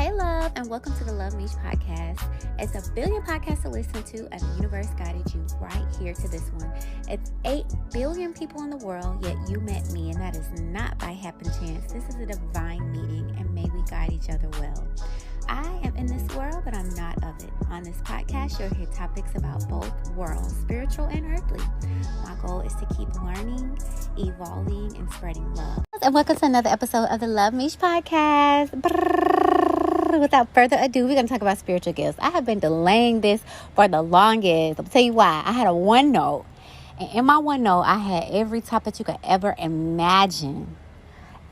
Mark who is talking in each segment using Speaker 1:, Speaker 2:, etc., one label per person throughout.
Speaker 1: Hey love, and welcome to the Love Niche podcast. It's a billion podcasts to listen to, and the universe guided you right here to this one. It's 8 billion people in the world, yet you met me, and that is not by happen chance. This is a divine meeting, and may we guide each other well. I am in this world, but I'm not of it. On this podcast, you'll hear topics about both worlds, spiritual and earthly. My goal is to keep learning, evolving, and spreading love. And welcome to another episode of the Love Niche podcast. Without further ado, we're going to talk about spiritual gifts. I have been delaying this for the longest. I'll tell you why. I had a OneNote, and in my OneNote, I had every topic you could ever imagine.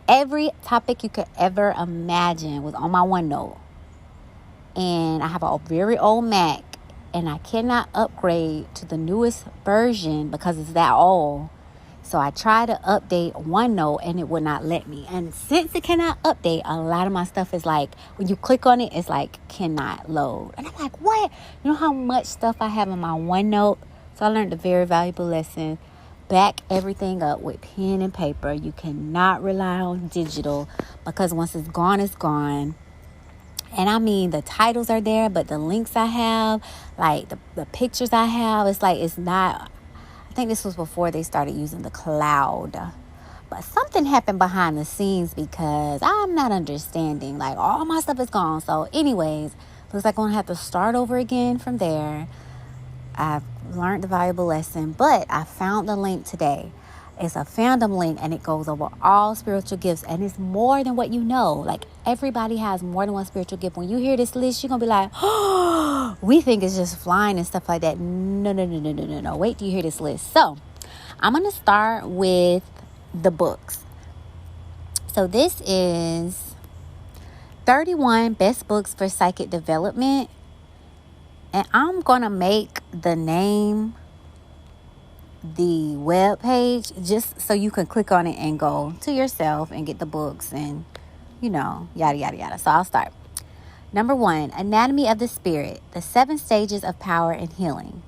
Speaker 1: Every topic you could ever imagine was on my OneNote. And I have a very old Mac, and I cannot upgrade to the newest version because it's that old. So I tried to update OneNote, and it would not let me. And since it cannot update, a lot of my stuff is like, when you click on it, it's like, cannot load. And I'm like, what? You know how much stuff I have in my OneNote? So I learned a very valuable lesson. Back everything up with pen and paper. You cannot rely on digital, because once it's gone, it's gone. And I mean, the titles are there, but the links I have, like the pictures I have, it's like, it's not. I think this was before they started using the cloud. But something happened behind the scenes, because I'm not understanding. Like, all my stuff is gone. So anyways, looks like I'm going to have to start over again from there. I've learned the valuable lesson, but I found the link today. It's a fandom link, and it goes over all spiritual gifts, and it's more than what you know. Like, everybody has more than one spiritual gift. When you hear this list, you're going to be like, oh, we think it's just flying and stuff like that. No. Wait till you hear this list. So, I'm going to start with the books. So, this is 31 best books for psychic development, and I'm going to make the name the web page just so you can click on it and go to yourself and get the books and, yada, yada, yada. So I'll start. Number 1, Anatomy of the Spirit, the 7 stages of power and healing.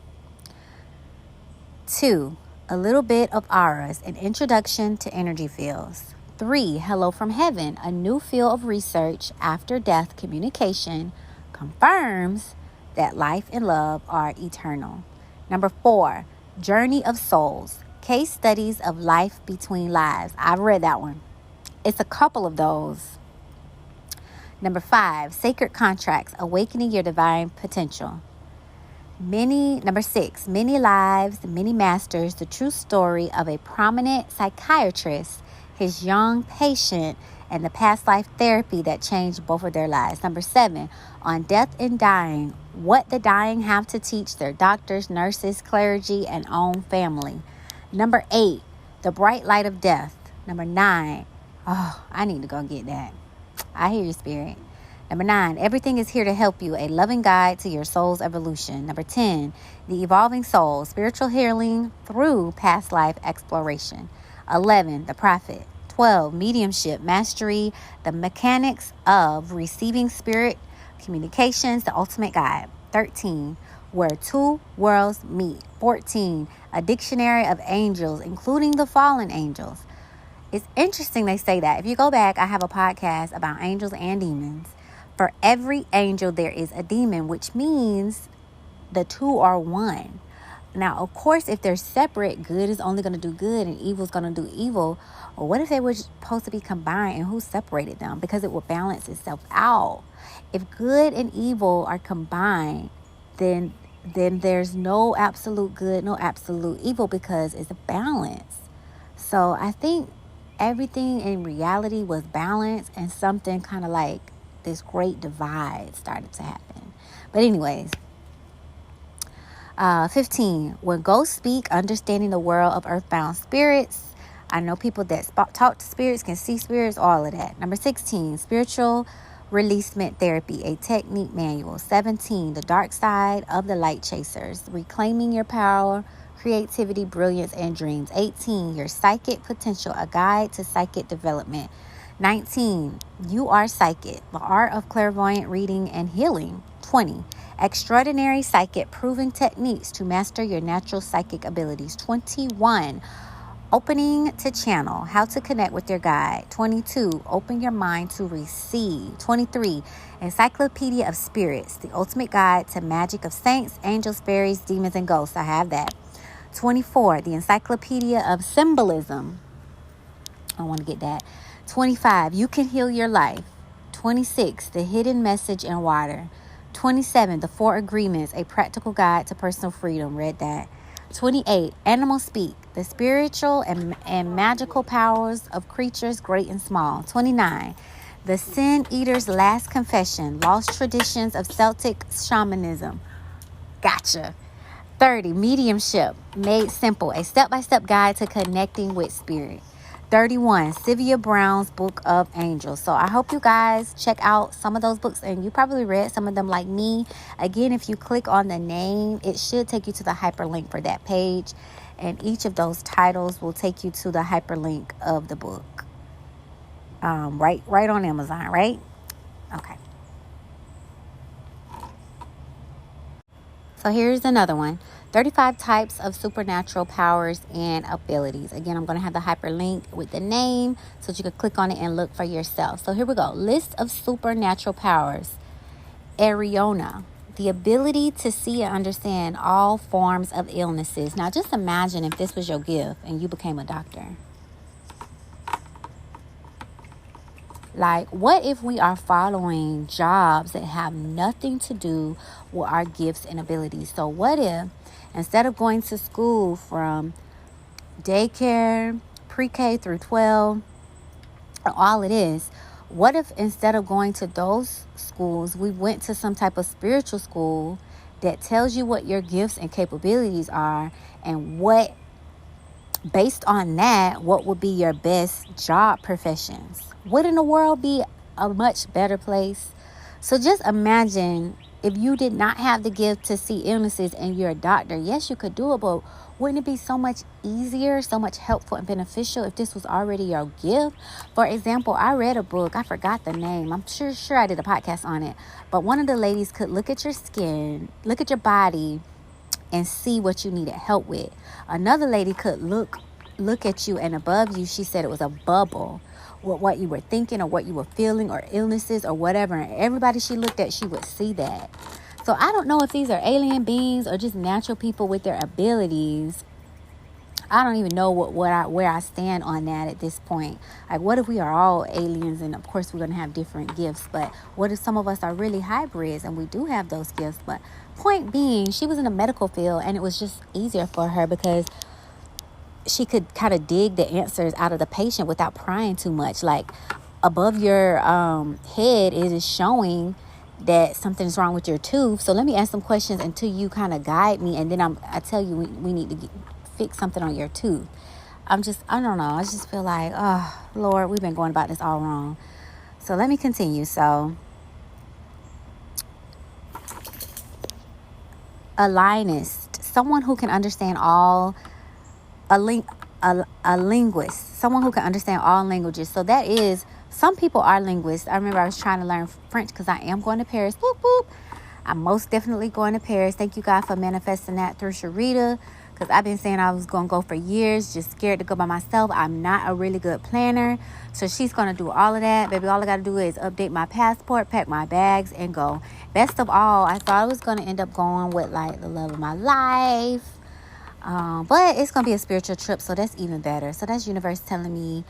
Speaker 1: 2, A Little Bit of Auras, an introduction to energy fields. 3, Hello from Heaven, a new field of research after death communication confirms that life and love are eternal. Number 4, Journey of Souls, case studies of life between lives. I've read that one. It's a couple of those. Number 5, Sacred Contracts, awakening your divine potential. Number 6, Many Lives, Many Masters, the true story of a prominent psychiatrist, his young patient, and the past life therapy that changed both of their lives. Number 7, On Death and Dying, what the dying have to teach their doctors, nurses, clergy, and own family. Number 8, The Bright Light of Death. Number 9, I need to go get that. I hear you, Spirit. Number 9, Everything is Here to Help You, a loving guide to your soul's evolution. Number 10, The Evolving Soul, spiritual healing through past life exploration. 11, The Prophet. 12, Mediumship, mastery, the mechanics of receiving spirit communications, the ultimate guide. 13, Where Two Worlds Meet. 14, A Dictionary of Angels, including the fallen angels. It's interesting they say that. If you go back, I have a podcast about angels and demons. For every angel, there is a demon, which means the two are one. Now, of course, if they're separate, good is only going to do good and evil is going to do evil. Well, what if they were supposed to be combined, and who separated them? Because it will balance itself out. If good and evil are combined, then there's no absolute good, no absolute evil, because it's a balance. So I think everything in reality was balanced, and something kind of like this great divide started to happen. But anyways, 15, When Ghosts Speak, understanding the world of earthbound spirits. I know people that talk to spirits, can see spirits, all of that. Number 16, Spiritual Releasement Therapy, a technique manual. 17, The Dark Side of the Light Chasers, reclaiming your power, creativity, brilliance, and dreams. 18, Your Psychic Potential, a guide to psychic development. 19, You Are Psychic, the art of clairvoyant reading and healing. 20, Extraordinary Psychic, proven techniques to master your natural psychic abilities. 21, Opening to channel, how to connect with your guide. 22, open your mind to receive. 23, Encyclopedia of Spirits, the ultimate guide to magic of saints, angels, fairies, demons, and ghosts. I have that. 24, the Encyclopedia of Symbolism. I want to get that. 25, you can heal your life. 26, the hidden message in water. 27, the 4 agreements, a practical guide to personal freedom. Read that. 28, animal speak, the spiritual and magical powers of creatures great and small. 29, the sin eater's last confession, lost traditions of Celtic shamanism. Gotcha. 30, mediumship made simple, a step-by-step guide to connecting with spirit. 31, Sylvia Brown's Book of Angels. So I hope you guys check out some of those books, and you probably read some of them like me. Again, if you click on the name, it should take you to the hyperlink for that page, and each of those titles will take you to the hyperlink of the book. Right on Amazon, right? Okay. So here's another one. 35 types of supernatural powers and abilities. Again, I'm going to have the hyperlink with the name so that you can click on it and look for yourself. So here we go. List of supernatural powers. Ariona, the ability to see and understand all forms of illnesses. Now just imagine if this was your gift and you became a doctor. Like, what if we are following jobs that have nothing to do with our gifts and abilities? So what if, instead of going to school from daycare, pre-K through 12, or all it is, what if instead of going to those schools, we went to some type of spiritual school that tells you what your gifts and capabilities are, and what, based on that, what would be your best job professions? Wouldn't the world be a much better place? So just imagine if you did not have the gift to see illnesses and you're a doctor. Yes, you could do it, but wouldn't it be so much easier, so much helpful and beneficial if this was already your gift? For example, I read a book. I forgot the name. I'm sure I did a podcast on it. But one of the ladies could look at your skin, look at your body, and see what you needed help with. Another lady could look at you, and above you, she said it was a bubble with what you were thinking or what you were feeling or illnesses or whatever. And everybody she looked at, she would see that. So I don't know if these are alien beings or just natural people with their abilities. I don't even know where I stand on that at this point. Like, what if we are all aliens, and of course we're going to have different gifts, but what if some of us are really hybrids and we do have those gifts? But point being, she was in the medical field, and it was just easier for her because she could kind of dig the answers out of the patient without prying too much. Like, above your head, it is showing that something's wrong with your tooth. So let me ask some questions until you kind of guide me, and then I tell you we need to fix something on your tooth. I don't know. I just feel like, oh, Lord, we've been going about this all wrong. So let me continue. So, a linguist, someone who can understand a linguist, someone who can understand all languages. So that is, some people are linguists. I remember I was trying to learn French because I am going to Paris. Boop, boop. I'm most definitely going to Paris. Thank you, God, for manifesting that through Sharita, because I've been saying I was going to go for years, just scared to go by myself. I'm not a really good planner. So she's going to do all of that. Baby, all I got to do is update my passport, pack my bags, and go. Best of all, I thought I was going to end up going with, like, the love of my life. But it's going to be a spiritual trip, so that's even better. So that's universe telling me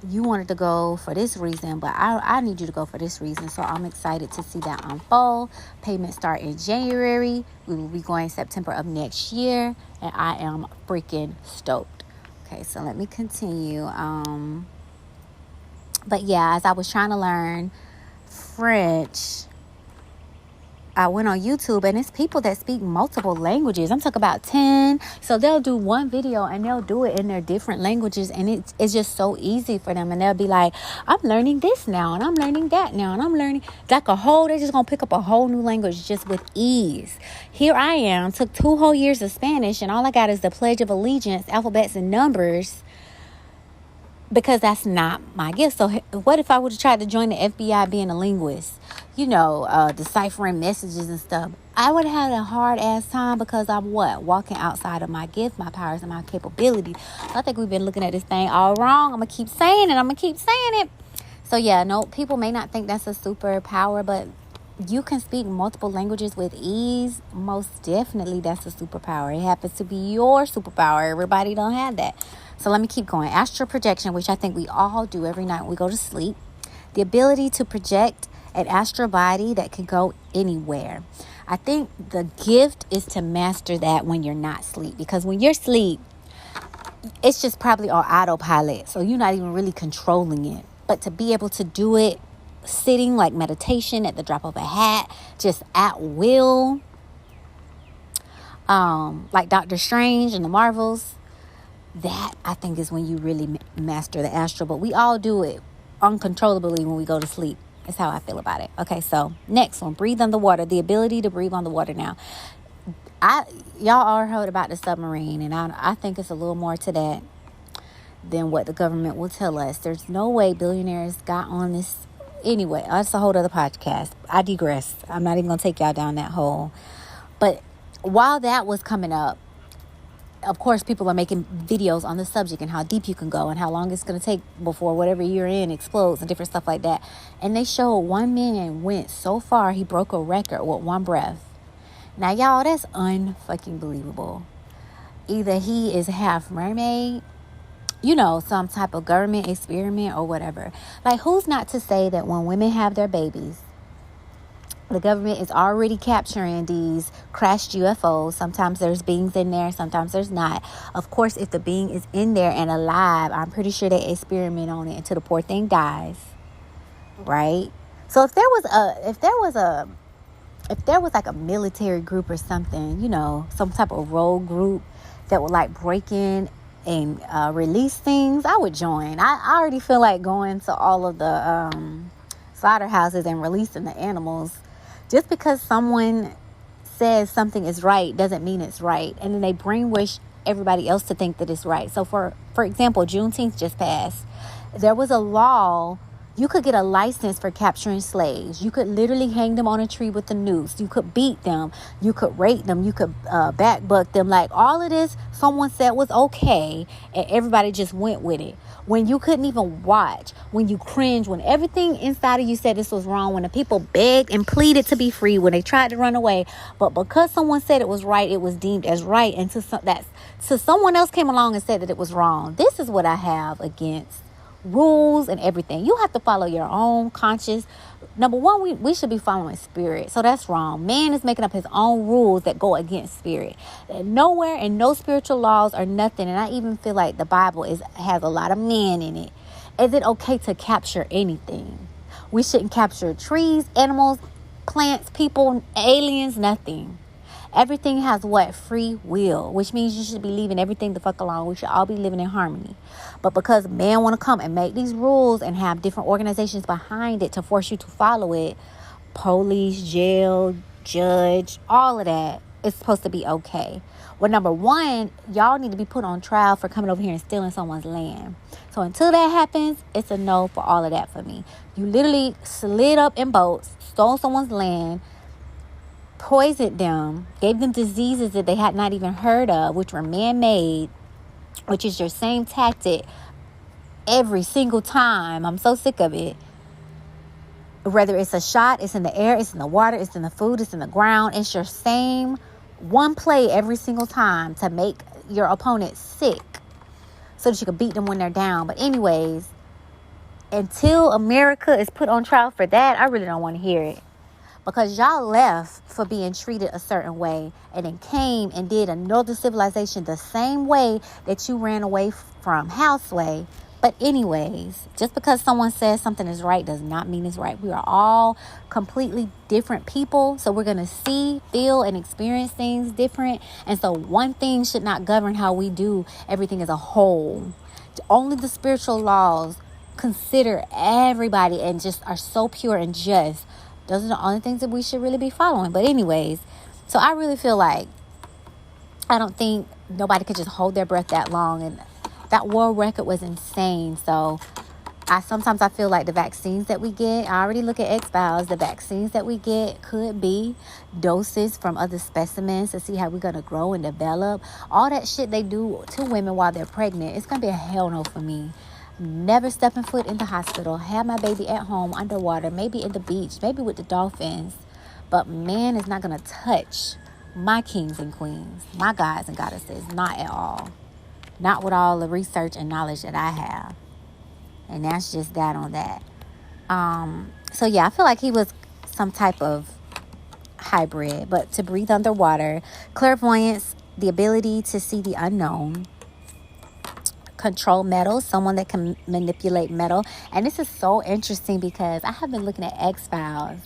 Speaker 1: you wanted to go for this reason, but I need you to go for this reason. So I'm excited to see that unfold. Payments start in January. We will be going September of next year, and I am freaking stoked. Okay, so let me continue. But yeah, as I was trying to learn French, I went on YouTube, and it's people that speak multiple languages. I'm talking about 10. So they'll do one video and they'll do it in their different languages, and it's just so easy for them. And they'll be like, I'm learning this now, and I'm learning that now, and I'm learning like they're just going to pick up a whole new language just with ease. Here I am, took 2 whole years of Spanish, and all I got is the Pledge of Allegiance, alphabets and numbers, because that's not my gift. So what if I would have tried to join the FBI being a linguist? deciphering messages and stuff, I would have had a hard ass time because I'm walking outside of my gift, my powers, and my capability. So I think we've been looking at this thing all wrong. I'm gonna keep saying it. So yeah, no, people may not think that's a superpower, but you can speak multiple languages with ease. Most definitely, that's a superpower. It happens to be your superpower. Everybody don't have that. So let me keep going. Astral projection, which I think we all do every night when we go to sleep. The ability to project an astral body that can go anywhere. I think the gift is to master that when you're not asleep. Because when you're asleep, it's just probably on autopilot. So you're not even really controlling it. But to be able to do it sitting, like meditation, at the drop of a hat, just at will, like Doctor Strange and the Marvels, that I think is when you really master the astral. But we all do it uncontrollably when we go to sleep. That's how I feel about it. Okay, so next one, breathe underwater. The ability to breathe on the water. Now, y'all all heard about the submarine, and I think it's a little more to that than what the government will tell us. There's no way billionaires got on this. Anyway, that's a whole other podcast. I digress. I'm not even going to take y'all down that hole. But while that was coming up, of course, people are making videos on the subject and how deep you can go and how long it's going to take before whatever you're in explodes and different stuff like that. And they showed one man went so far, he broke a record with one breath. Now, y'all, that's unfucking believable. Either he is half mermaid, some type of government experiment or whatever. Like, who's not to say that when women have their babies, the government is already capturing these crashed UFOs. Sometimes there's beings in there, sometimes there's not. Of course, if the being is in there and alive, I'm pretty sure they experiment on it until the poor thing dies, right? So if there was like a military group or something, some type of rogue group that would like break in and release things, I would join. I already feel like going to all of the slaughterhouses and releasing the animals. Just because someone says something is right doesn't mean it's right. And then they brainwash everybody else to think that it's right. So for example, Juneteenth just passed. There was a law. You could get a license for capturing slaves. You could literally hang them on a tree with a noose. You could beat them. You could rape them. You could backbuck them. Like, all of this, someone said was okay, and everybody just went with it. When you couldn't even watch, when you cringed, when everything inside of you said this was wrong, when the people begged and pleaded to be free, when they tried to run away, but because someone said it was right, it was deemed as right, and so someone else came along and said that it was wrong. This is what I have against rules and everything. You have to follow your own conscience. Number one, we should be following spirit. So that's wrong. Man is making up his own rules that go against spirit. Nowhere and no spiritual laws or nothing. And I even feel like the Bible has a lot of man in it. Is it okay to capture anything? We shouldn't capture trees, animals, plants, people, aliens, nothing. Everything has free will, which means you should be leaving everything the fuck alone. We should all be living in harmony. But because man want to come and make these rules and have different organizations behind it to force you to follow it, police, jail, judge, all of that is supposed to be okay. Well, number one, y'all need to be put on trial for coming over here and stealing someone's land. So until that happens, it's a no for all of that for me. You literally slid up in boats, stole someone's land, poisoned them, gave them diseases that they had not even heard of, which were man-made, which is your same tactic every single time. I'm so sick of it. Whether it's a shot, it's in the air, it's in the water, it's in the food, it's in the ground. It's your same one play every single time to make your opponent sick so that you can beat them when they're down. But anyways, until America is put on trial for that, I really don't want to hear it. Because y'all left for being treated a certain way and then came and did another civilization the same way that you ran away from, houseway. But anyways, just because someone says something is right does not mean it's right. We are all completely different people. So we're going to see, feel, and experience things different. And so one thing should not govern how we do everything as a whole. Only the spiritual laws consider everybody and just are so pure and just. Those are the only things that we should really be following. But anyways, so I really feel like I don't think nobody could just hold their breath that long. And that world record was insane. So Sometimes I feel like the vaccines that we get, I already look at X-Files, the vaccines that we get could be doses from other specimens to see how we're going to grow and develop. All that shit they do to women while they're pregnant, it's going to be a hell no for me. Never stepping foot in the hospital, have my baby at home, underwater, maybe in the beach, maybe with the dolphins. But man is not going to touch my kings and queens, my gods and goddesses, not at all. Not with all the research and knowledge that I have. And that's just that on that. So yeah, I feel like he was some type of hybrid. But to breathe underwater, clairvoyance, the ability to see the unknown, control metal, someone that can manipulate metal. And this is so interesting because I have been looking at X-Files.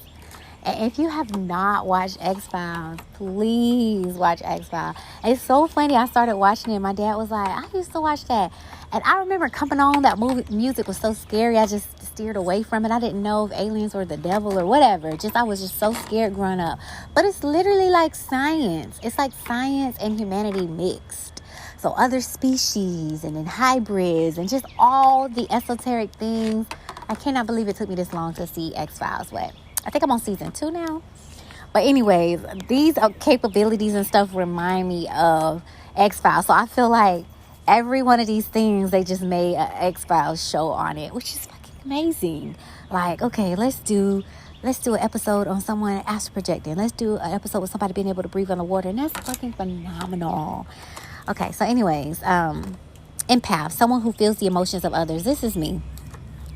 Speaker 1: And if you have not watched X-Files, please watch X-Files. It's so funny. I started watching it. My dad was like, I used to watch that. And I remember coming on, that music was so scary. I just steered away from it. I didn't know if aliens were the devil or whatever. I was just so scared growing up. But it's literally like science. It's like science and humanity mixed. So other species and then hybrids and just all the esoteric things. I cannot believe it took me this long to see X-Files. But I think I'm on season 2 now. But anyways, these capabilities and stuff remind me of X-Files. So I feel like every one of these things, they just made an X-Files show on it, which is fucking amazing. Like, okay, let's do an episode on someone astral projecting. Let's do an episode with somebody being able to breathe underwater. And that's fucking phenomenal. Okay, so anyways, empath, someone who feels the emotions of others. This is me.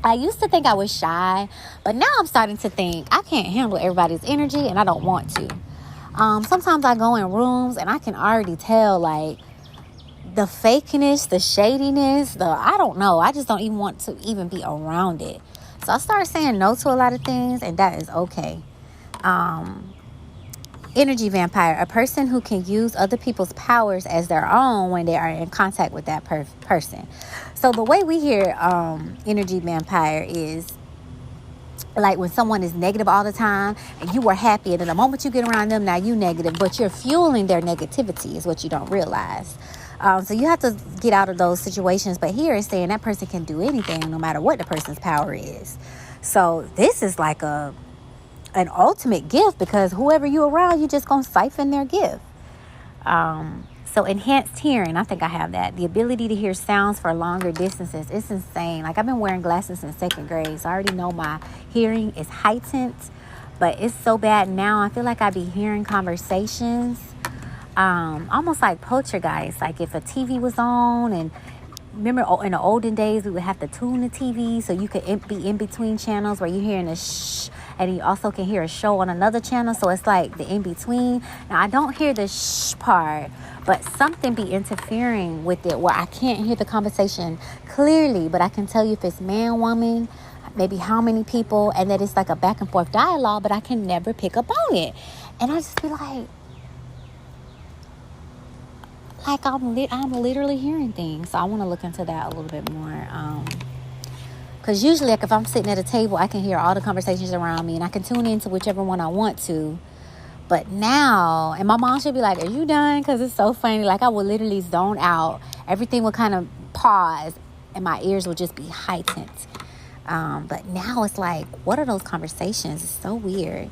Speaker 1: I used to think I was shy, but now I'm starting to think I can't handle everybody's energy and I don't want to. Sometimes I go in rooms and I can already tell like the fakeness, the shadiness, I don't know. I just don't even want to even be around it. So I started saying no to a lot of things, and that is okay. Energy vampire, a person who can use other people's powers as their own when they are in contact with that person. So the way we hear energy vampire is like when someone is negative all the time and you were happy, and then the moment you get around them, now you negative, but you're fueling their negativity is what you don't realize. So you have to get out of those situations. But here it's saying that person can do anything no matter what the person's power is. So this is like an ultimate gift, because whoever you around, you just gonna siphon their gift. So enhanced hearing, I think I have that. The ability to hear sounds for longer distances. It's insane. Like, I've been wearing glasses since 2nd grade, so I already know my hearing is heightened. But it's so bad now. I feel like I be hearing conversations, almost like poltergeist. Like if a TV was on, and remember in the olden days, we would have to tune the TV so you could be in between channels where you're hearing a shh, and you also can hear a show on another channel. So it's like the in-between. Now, I don't hear the shh part, but something be interfering with it where I can't hear the conversation clearly, but I can tell you if it's man, woman, maybe how many people, and that it's like a back and forth dialogue, but I can never pick up on it. And I just be like I'm literally hearing things. So I want to look into that a little bit more. Because usually, like, if I'm sitting at a table, I can hear all the conversations around me, and I can tune into whichever one I want to. But now, and my mom should be like, are you done? Because it's so funny. Like, I would literally zone out. Everything would kind of pause, and my ears would just be heightened. But now it's like, what are those conversations? It's so weird.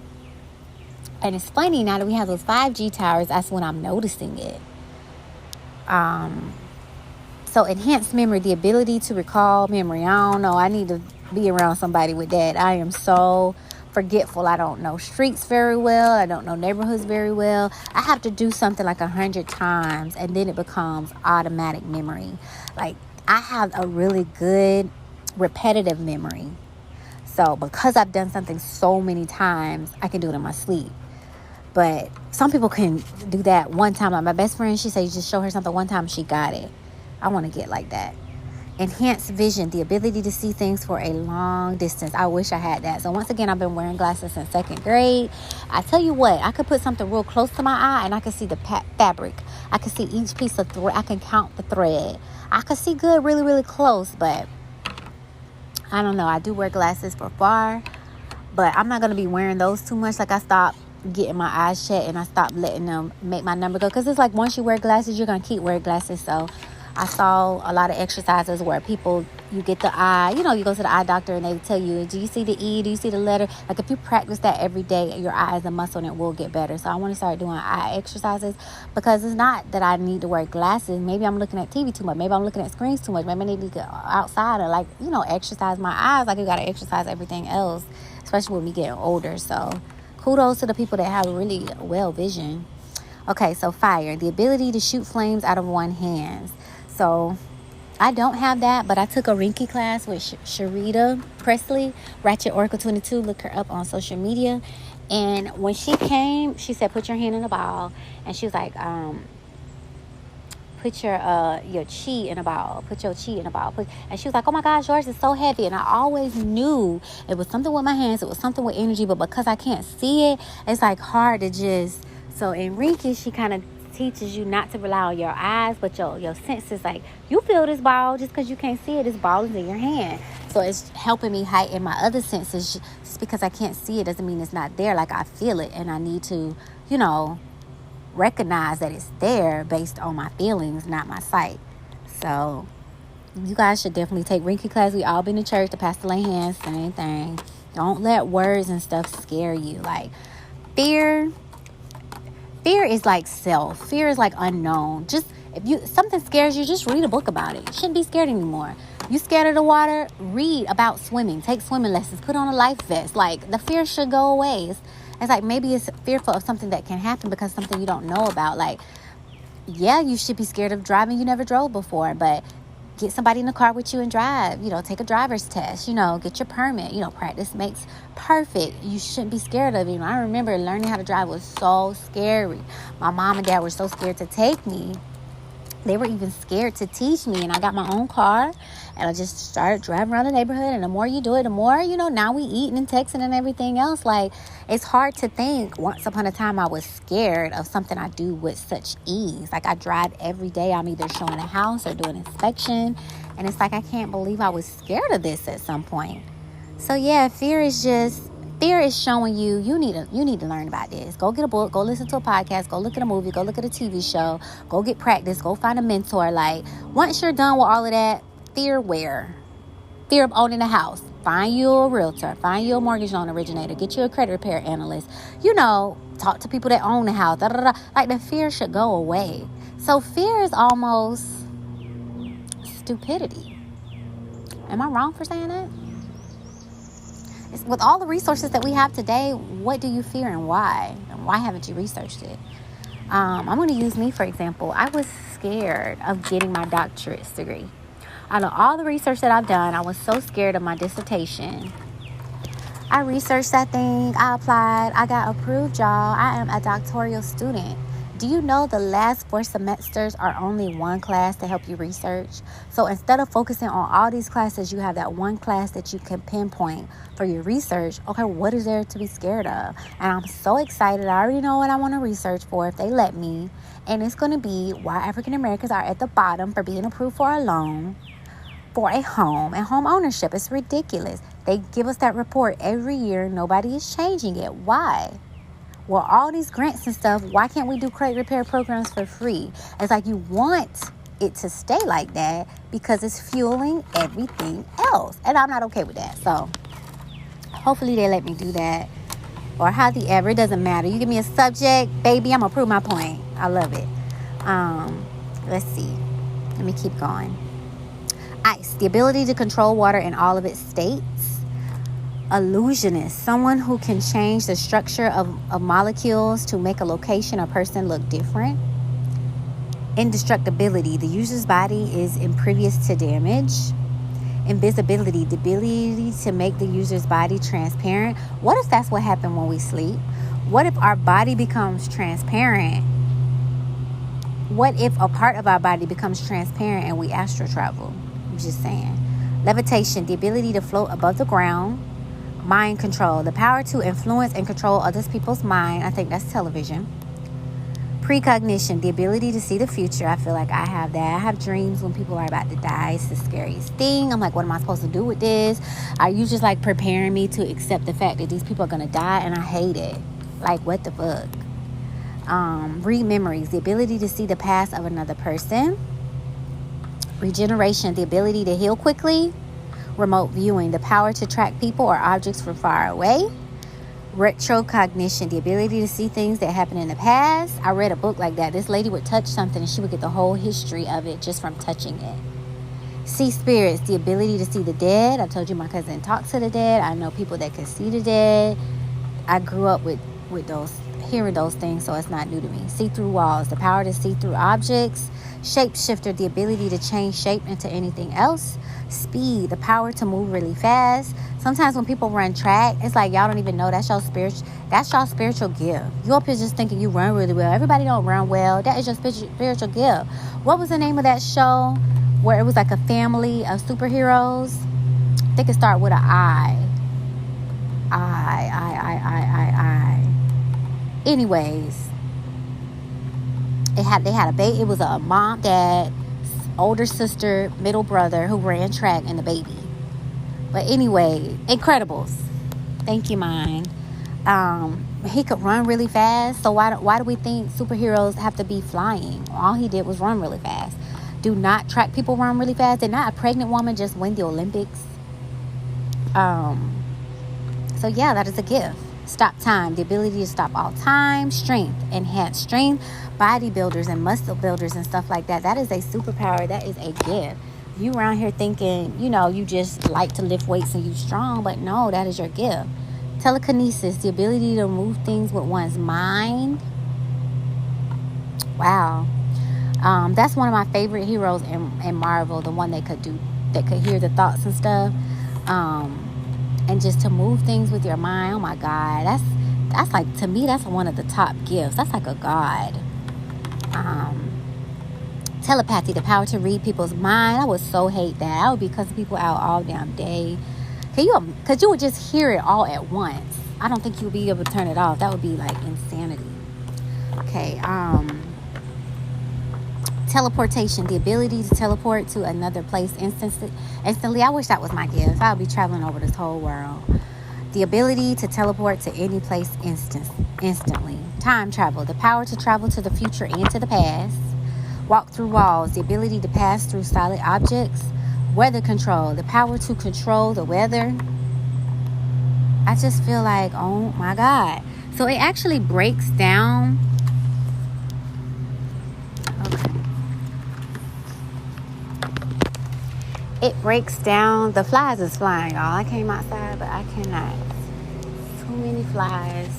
Speaker 1: And it's funny, now that we have those 5G towers, that's when I'm noticing it. So enhanced memory, the ability to recall memory. I don't know. I need to be around somebody with that. I am so forgetful. I don't know streets very well. I don't know neighborhoods very well. I have to do something like 100 times, and then it becomes automatic memory. Like, I have a really good repetitive memory. So because I've done something so many times, I can do it in my sleep. But some people can do that one time. Like my best friend, she said you just show her something one time, she got it. I want to get like that. Enhanced vision, the ability to see things for a long distance. I wish I had that. So once again, I've been wearing glasses since 2nd grade. I tell you what, I could put something real close to my eye and I could see the fabric. I could see each piece of thread. I can count the thread. I could see good really, really close, but I don't know. I do wear glasses for far, but I'm not going to be wearing those too much. Like, I stopped getting my eyes shut and I stopped letting them make my number go. Because it's like once you wear glasses, you're going to keep wearing glasses. So I saw a lot of exercises where people, you get the eye, you go to the eye doctor and they tell you, do you see the E? Do you see the letter? Like, if you practice that every day, your eye is a muscle and it will get better. So I want to start doing eye exercises, because it's not that I need to wear glasses. Maybe I'm looking at TV too much. Maybe I'm looking at screens too much. Maybe I need to go outside or exercise my eyes like you got to exercise everything else, especially when we get older. So kudos to the people that have really well vision. Okay, so fire, the ability to shoot flames out of one's hands. So I don't have that, but I took a Reiki class with Sharita Presley, Ratchet Oracle 22. Look her up on social media. And when she came, she said, put your hand in a ball. And she was like, put your chi in a ball. Put your chi in a ball. And she was like, oh my gosh, yours is so heavy. And I always knew it was something with my hands. It was something with energy. But because I can't see it, it's like hard to just... So in Reiki, she kind of teaches you not to rely on your eyes, but your senses. Like, you feel this ball just because you can't see it. This ball is in your hand. So it's helping me heighten my other senses. Just because I can't see it doesn't mean it's not there. Like, I feel it, and I need to, recognize that it's there based on my feelings, not my sight. So you guys should definitely take Reiki class. We all been to church. The pastor lay hands, same thing. Don't let words and stuff scare you. Like, fear is like self. Fear is like unknown. Just if something scares you, just read a book about it. You shouldn't be scared anymore. You scared of the water? Read about swimming. Take swimming lessons. Put on a life vest. Like, the fear should go away. It's like, maybe it's fearful of something that can happen because something you don't know about. Like, yeah, you should be scared of driving. You never drove before, but get somebody in the car with you and drive. Take a driver's test. Get your permit. Practice makes perfect. You shouldn't be scared of it. I remember learning how to drive was so scary. My mom and dad were so scared to take me. They were even scared to teach me. And I got my own car, and I just started driving around the neighborhood. And the more you do it, the more, now we eating and texting and everything else. Like, it's hard to think once upon a time I was scared of something I do with such ease. Like, I drive every day. I'm either showing a house or doing inspection. And it's like, I can't believe I was scared of this at some point. So yeah, fear is showing you need to learn about this. Go get a book, go listen to a podcast, go look at a movie, go look at a TV show, go get practice, go find a mentor. Like, once you're done with all of that, fear of owning a house. Find you a realtor, find you a mortgage loan originator, get you a credit repair analyst, talk to people that own the house. Like, the fear should go away. So fear is almost stupidity. Am I wrong for saying that? With all the resources that we have today, what do you fear and why? And why haven't you researched it? I'm going to use me, for example. I was scared of getting my doctorate's degree. Out of all the research that I've done, I was so scared of my dissertation. I researched that thing. I applied. I got approved, y'all. I am a doctoral student. Do you know the last 4 semesters are only one class to help you research? So instead of focusing on all these classes, you have that one class that you can pinpoint for your research. Okay, what is there to be scared of? And I'm so excited. I already know what I want to research for if they let me. And it's going to be why African Americans are at the bottom for being approved for a loan for a home and home ownership. It's ridiculous. They give us that report every year. Nobody is changing it. Why? Well, all these grants and stuff, why can't we do credit repair programs for free? It's like, you want it to stay like that because it's fueling everything else. And I'm not okay with that. So hopefully they let me do that. Or however, it doesn't matter. You give me a subject, baby, I'm going to prove my point. I love it. Let's see. Let me keep going. Ice, the ability to control water in all of its states. Illusionist, someone who can change the structure of molecules to make a location or person look different. Indestructibility, the user's body is impervious to damage. Invisibility, the ability to make the user's body transparent. What if that's what happened when we sleep? What if our body becomes transparent? What if a part of our body becomes transparent and we astral travel? I'm just saying. Levitation, the ability to float above the ground. Mind control, the power to influence and control other people's mind. I think that's television. Precognition, the ability to see the future. I feel like I have that. I have dreams when people are about to die. It's the scariest thing. I'm like, what am I supposed to do with this? Are you just like preparing me to accept the fact that these people are going to die? And I hate it. Like, what the fuck? Read memories, the ability to see the past of another person. Regeneration, the ability to heal quickly. Remote viewing, the power to track people or objects from far away. Retrocognition, the ability to see things that happened in the past. I read a book like that. This lady would touch something and she would get the whole history of it just from touching it. See spirits, the ability to see the dead. I told you my cousin talks to the dead. I know people that can see the dead. I grew up with those, hearing those things, so it's not new to me. See through walls, the power to see through objects. Shapeshifter, the ability to change shape into anything else. Speed, the power to move really fast. Sometimes when people run track, it's like y'all don't even know that's your spiritual gift. You up here just thinking you run really well. Everybody don't run well. That is your spiritual gift. What was the name of that show where it was like a family of superheroes? I think it started with an I. Anyways, they had a baby. It was a mom, dad, older sister, middle brother who ran track, and the baby. But anyway, Incredibles. Thank you, mine. He could run really fast. So why do we think superheroes have to be flying? All he did was run really fast. Do not track people run really fast. Did not a pregnant woman just win the Olympics? So yeah, that is a gift. Stop time, the ability to stop all time. Strength, enhanced strength. Bodybuilders and muscle builders and stuff like that. That is a superpower. That is a gift. You around here thinking, you just like to lift weights and you strong, but no, that is your gift. Telekinesis, the ability to move things with one's mind. Wow. That's one of my favorite heroes in Marvel, the one that could hear the thoughts and stuff. And just to move things with your mind. Oh my God. That's like, to me, that's one of the top gifts. That's like a god. Telepathy, the power to read people's mind. I would so hate that. I would be cussing people out all damn day. Because you would just hear it all at once. I don't think you would be able to turn it off. That would be like insanity. Okay. Teleportation, the ability to teleport to another place instantly. I wish that was my gift. I would be traveling over this whole world. The ability to teleport to any place instantly. Time travel, the power to travel to the future and to the past. Walk through walls, the ability to pass through solid objects. Weather control, the power to control the weather. I just feel like, oh my God. So it actually breaks down. Okay. It breaks down. The flies is flying, y'all. I came outside, but I cannot. Too many flies.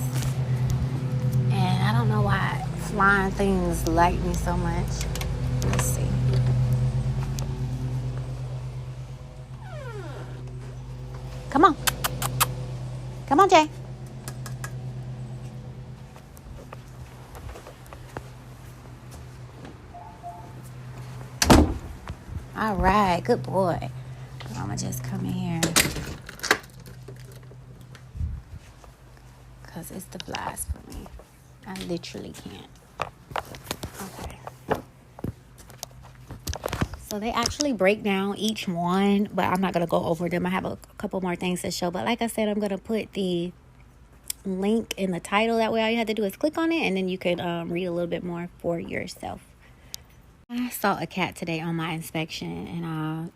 Speaker 1: And I don't know why flying things like me so much. Let's see. Come on. Come on, Jay. All right. Good boy. I'm going to just come in here. Because it's the flies for me. I literally can't. Okay. So they actually break down each one, but I'm not going to go over them. I have a couple more things to show. But like I said, I'm going to put the link in the title. That way all you have to do is click on it, and then you can read a little bit more for yourself. I saw a cat today on my inspection, and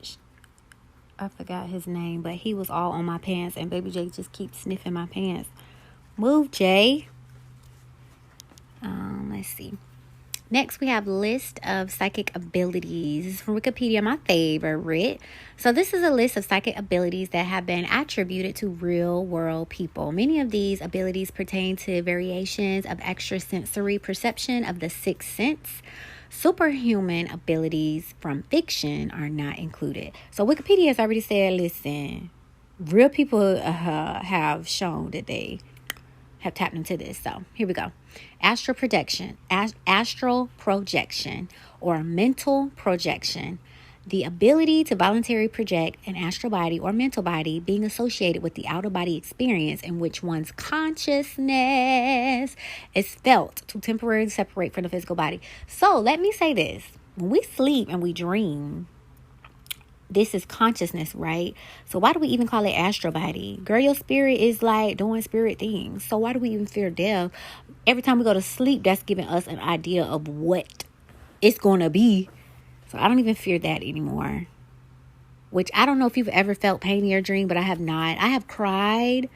Speaker 1: I forgot his name, but he was all on my pants, and Baby Jay just keeps sniffing my pants. Move, Jay. Let's see. Next, we have list of psychic abilities. This is from Wikipedia, my favorite. So this is a list of psychic abilities that have been attributed to real world people. Many of these abilities pertain to variations of extrasensory perception of the sixth sense. Superhuman abilities from fiction are not included. So Wikipedia has already said, listen, real people have shown that they have tapped into this. So here we go. Astral projection or mental projection. The ability to voluntarily project an astral body or mental body being associated with the outer body experience in which one's consciousness is felt to temporarily separate from the physical body. So let me say this. When we sleep and we dream, this is consciousness, right? So why do we even call it astral body? Girl, your spirit is like doing spirit things. So why do we even fear death? Every time we go to sleep, that's giving us an idea of what it's going to be. So I don't even fear that anymore. Which I don't know if you've ever felt pain in your dream, but I have not. I have cried.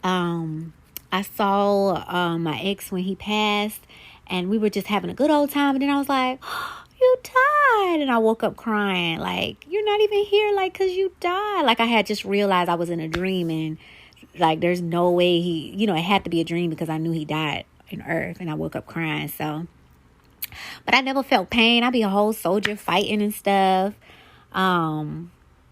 Speaker 1: I saw my ex when he passed, and we were just having a good old time. And then I was like, oh, you died. And I woke up crying. Like, you're not even here, like, because you died. Like, I had just realized I was in a dream, and like, there's no way it had to be a dream because I knew he died in earth, and I woke up crying. So, but I never felt pain. I'd be a whole soldier fighting and stuff.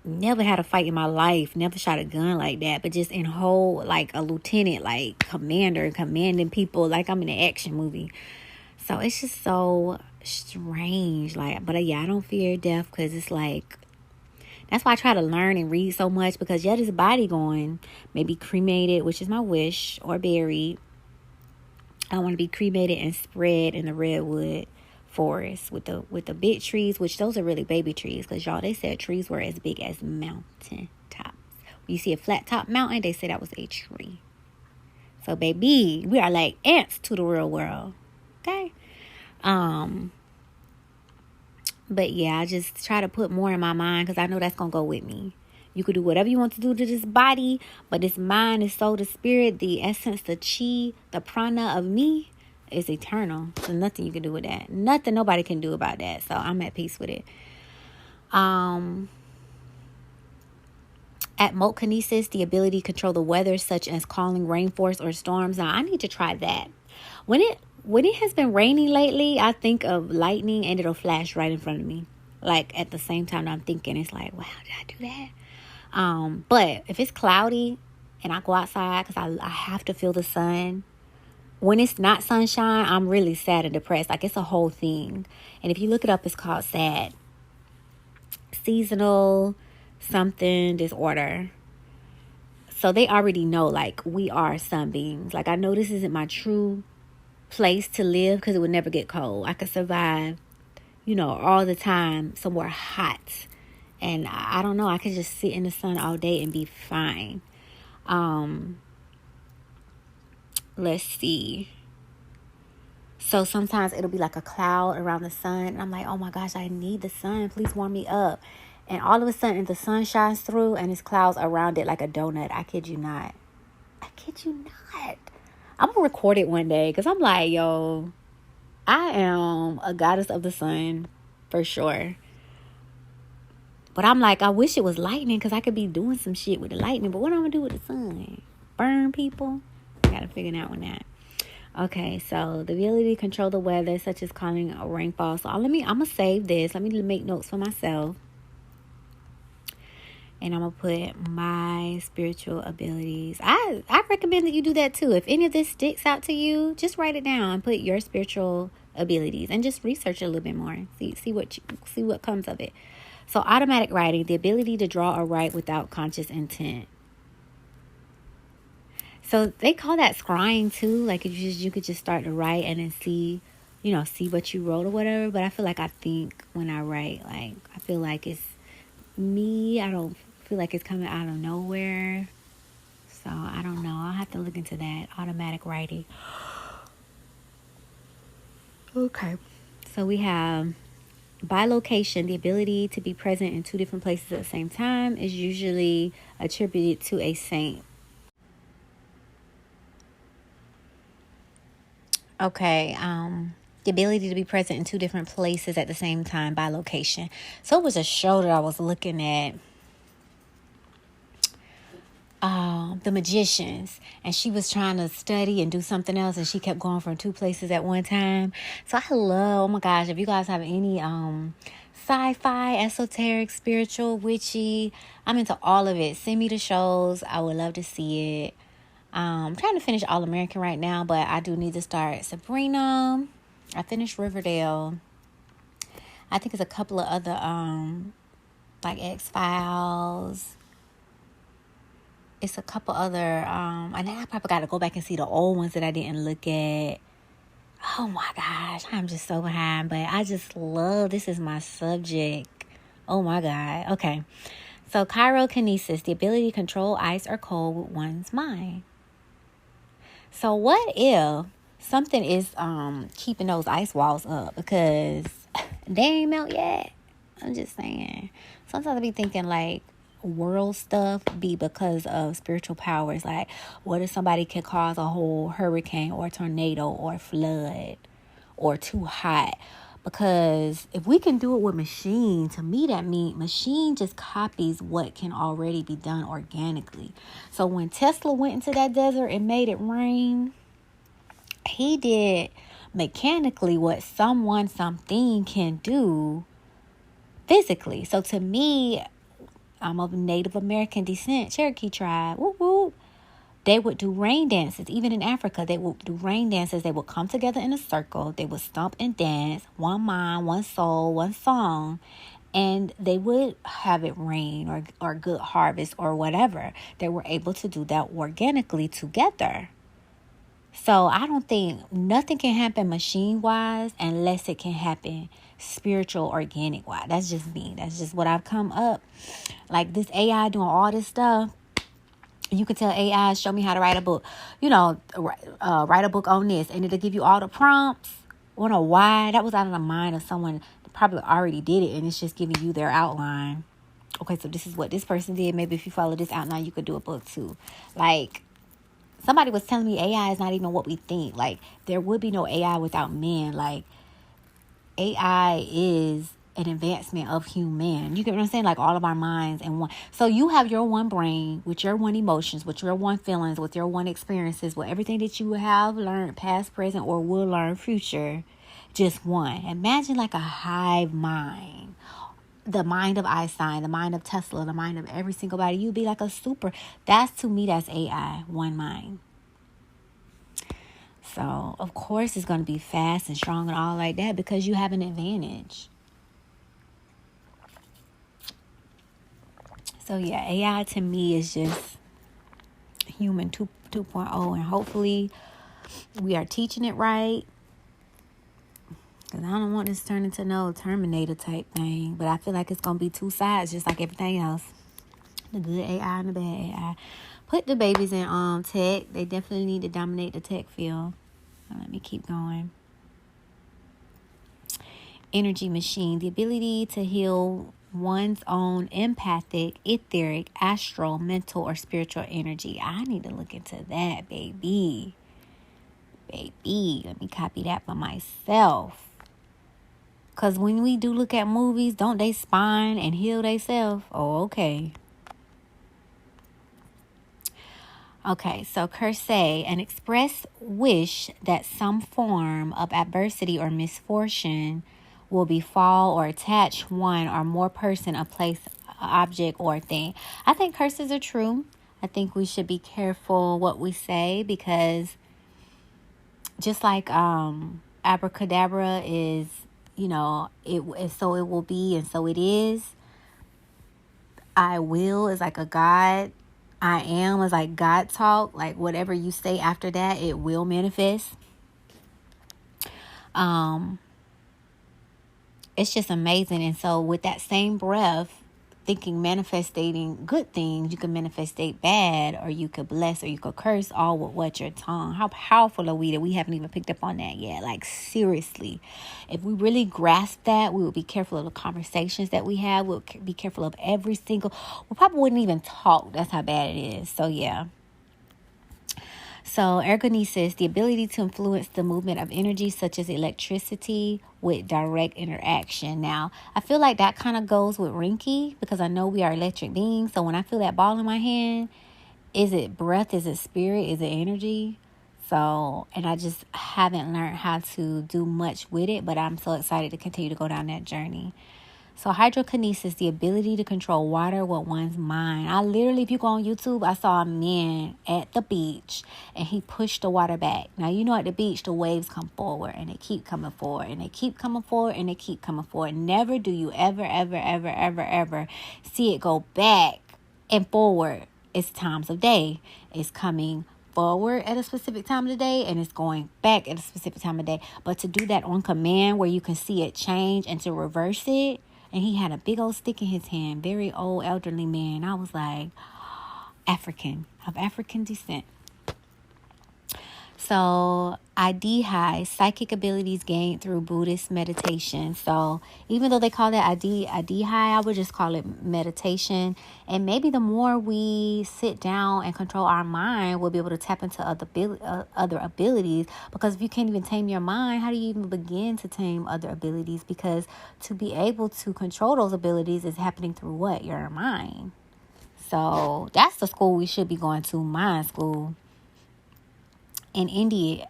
Speaker 1: Never had a fight in my life. Never shot a gun like that. But just in whole, like a lieutenant, like commander, commanding people like I'm in an action movie. So it's just so strange. Like, but yeah, I don't fear death because it's like, that's why I try to learn and read so much, because this body going, maybe cremated, which is my wish, or buried. I want to be cremated and spread in the redwood forest with the big trees, which those are really baby trees, because y'all, they said trees were as big as mountain tops. When you see a flat top mountain, they say that was a tree. So baby, we are like ants to the real world. Okay. But yeah, I just try to put more in my mind, because I know that's gonna go with me. You could do whatever you want to do to this body, but this mind, this soul, the spirit, the essence, the chi, the prana of me is eternal. So nothing you can do with that. Nothing nobody can do about that. So I'm at peace with it. At Mokinesis, the ability to control the weather, such as calling rainforest or storms. Now I need to try that. When it has been raining lately, I think of lightning and it'll flash right in front of me. Like at the same time I'm thinking, it's like, wow, did I do that? But if it's cloudy and I go outside, because I have to feel the sun. When it's not sunshine, I'm really sad and depressed. Like, it's a whole thing. And if you look it up, it's called SAD. Seasonal something disorder. So they already know, like, we are sun beings. Like, I know this isn't my true place to live, because it would never get cold. I could survive, all the time somewhere hot. And I don't know, I could just sit in the sun all day and be fine. Let's see. So sometimes it'll be like a cloud around the sun. And I'm like, oh my gosh, I need the sun. Please warm me up. And all of a sudden the sun shines through and there's clouds around it like a donut. I kid you not. I'm going to record it one day, because I'm like, yo, I am a goddess of the sun for sure. But I'm like, I wish it was lightning, because I could be doing some shit with the lightning. But what am I going to do with the sun? Burn people? I got to figure that one out. Okay, so the ability to control the weather, such as calling a rainfall. So I'm going to save this. Let me make notes for myself. And I'm going to put my spiritual abilities. I recommend that you do that too. If any of this sticks out to you, just write it down and put your spiritual abilities and just research it a little bit more. See what comes of it. So automatic writing, the ability to draw or write without conscious intent. So they call that scrying too. Like, you could just start to write and then see what you wrote or whatever. But I feel like I think when I write, like, I feel like it's me. I don't feel like it's coming out of nowhere. So I don't know. I'll have to look into that. Automatic writing. Okay. So we have bilocation, the ability to be present in two different places at the same time, is usually attributed to a saint. Okay, the ability to be present in two different places at the same time, bilocation. So it was a show that I was looking at, The Magicians, and she was trying to study and do something else, and she kept going from two places at one time. So I love, oh my gosh, if you guys have any sci-fi, esoteric, spiritual, witchy, I'm into all of it. Send me the shows. I would love to see it. I'm trying to finish All American right now, but I do need to start Sabrina. I finished Riverdale. I think it's a couple of other like X-Files. It's a couple other and then I probably got to go back and see the old ones that I didn't look at. Oh my gosh, I'm just so behind, but I just love, this is my subject. Oh my God. Okay. So pyrokinesis, the ability to control ice or cold with one's mind. So what if something is keeping those ice walls up because they ain't melt yet? I'm just saying. Sometimes I be thinking like world stuff be because of spiritual powers. Like, what if somebody can cause a whole hurricane or tornado or flood or too hot? Because if we can do it with machine, to me that means machine just copies what can already be done organically. So when Tesla went into that desert and made it rain, he did mechanically what something can do physically. So to me, I'm of Native American descent, Cherokee tribe. Whoop, whoop. They would do rain dances. Even in Africa, they would do rain dances. They would come together in a circle. They would stomp and dance. One mind, one soul, one song. And they would have it rain or good harvest or whatever. They were able to do that organically together. So I don't think nothing can happen machine-wise unless it can happen spiritual, organic-wise. That's just me. That's just what I've come up. Like this AI doing all this stuff. You could tell AI, show me how to write a book. Write a book on this. And it'll give you all the prompts. I don't know why. That was out of the mind of someone that probably already did it. And it's just giving you their outline. Okay, so this is what this person did. Maybe if you follow this outline, you could do a book too. Like, somebody was telling me AI is not even what we think. Like, there would be no AI without men. Like, AI is an advancement of human. You get what I'm saying? Like, all of our minds in one. So you have your one brain with your one emotions, with your one feelings, with your one experiences, with everything that you have learned, past, present, or will learn future. Just one. Imagine like a hive mind. The mind of Einstein, the mind of Tesla, the mind of every single body. You'd be like a super. To me, that's AI, one mind. So, of course, it's going to be fast and strong and all like that because you have an advantage. So, yeah, AI to me is just human 2.0. And hopefully we are teaching it right. Because I don't want this to turn into no Terminator type thing. But I feel like it's going to be two sides just like everything else. The good AI and the bad AI. Put the babies in tech. They definitely need to dominate the tech field. Let me keep going. Energy machine. The ability to heal one's own empathic, etheric, astral, mental, or spiritual energy. I need to look into that, baby. Let me copy that for myself. Because when we do look at movies, don't they spine and heal themselves? Oh, okay. Okay, so Kersey, an express wish that some form of adversity or misfortune will befall or attach one or more person, a place, object, or thing. I think curses are true. I think we should be careful what we say because just like abracadabra is, so it will be and so it is. I will is like a God. I am is like God talk. Like whatever you say after that, it will manifest. It's just amazing. And so with that same breath, thinking manifesting good things, you can manifestate bad, or you could bless, or you could curse, all with what your tongue. How powerful are we that we haven't even picked up on that yet? Like seriously, if we really grasp that, we would be careful of the conversations that we have. We'll be careful of every single. We probably wouldn't even talk. That's how bad it is. So yeah. So ergonesis, the ability to influence the movement of energy such as electricity with direct interaction. Now, I feel like that kind of goes with Reiki because I know we are electric beings. So when I feel that ball in my hand, is it breath? Is it spirit? Is it energy? So, and I just haven't learned how to do much with it, but I'm so excited to continue to go down that journey. So hydrokinesis, the ability to control water with one's mind. I literally, if you go on YouTube, I saw a man at the beach and he pushed the water back. Now, you know at the beach, the waves come forward and they keep coming forward and they keep coming forward and they keep coming forward. Never do you ever see it go back and forward. It's times of day. It's coming forward at a specific time of the day and it's going back at a specific time of day. But to do that on command where you can see it change and to reverse it, and he had a big old stick in his hand, very old elderly man. I was like, of African descent. So Adihai, psychic abilities gained through Buddhist meditation. So even though they call it Adihai, I would just call it meditation. And maybe the more we sit down and control our mind, we'll be able to tap into other abilities. Because if you can't even tame your mind, how do you even begin to tame other abilities? Because to be able to control those abilities is happening through what? Your mind. So that's the school we should be going to, mind school. In India,